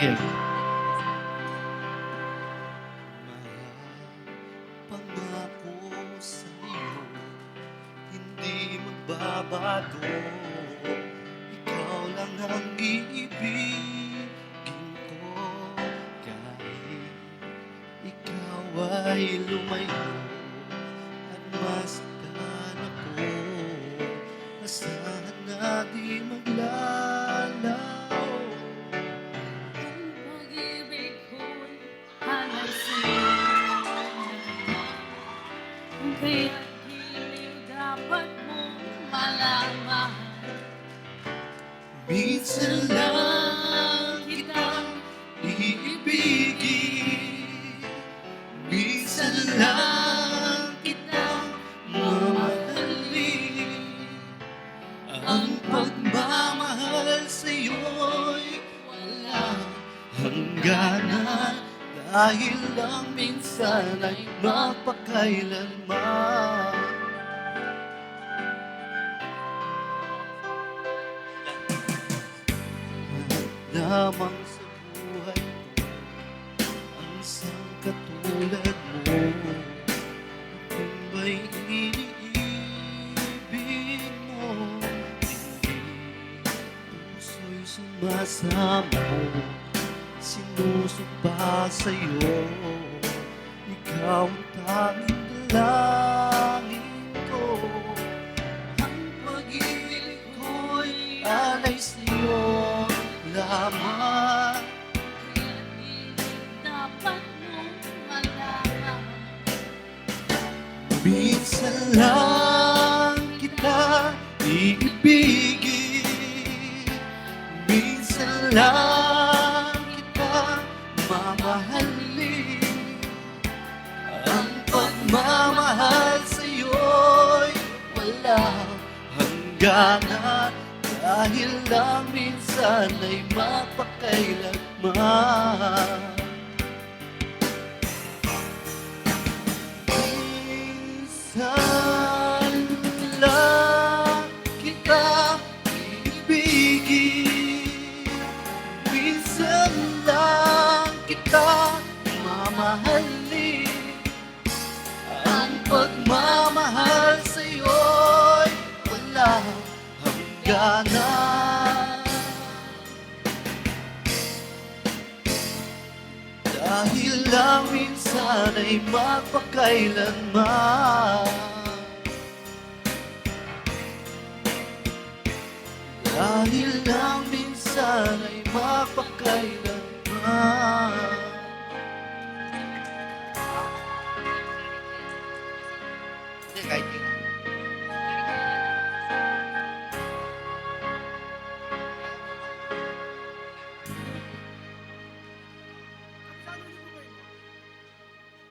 Sige. Pangako sa'yo, hindi magbabago. Ikaw lang ang iibigin ko. Kahit ikaw ay lumayo at masdan ako, asahan na di maglalaw. Ang pag-ibig ko'y hanay sa'yo, kaya't giliw dapat mong malaman. Minsan lang kitang iibigin, minsan lang kitang mamahalin. Ang pagmamahal sa'yo'y walang hangganan, dahil lang minsan ay mapakailanman. Lamang sa buhay ko ang isang katulad mo. Kung ba'y iniibig mo, hindi puso'y sumasamo, sinusumpa sa'yo. Ikaw ang tanging dalangin ko, ang pag-ibig ko'y alay sa'yo lamang. Kaya't giliw dapat mong malaman. Minsan lang kita iibigin, minsan lang kita mamahalin. Ang pagmamahal sa'yo'y walang hangganan, dahil lang minsan ay mapakailanman. Minsan lang kita ibigin, minsan lang kita mamahalin. Ang pagmamahal sa'yo'y walang hangganan, dahil lang minsan ay mapakailanman. Dahil lang minsan ay mapakailanman. Hindi, kahit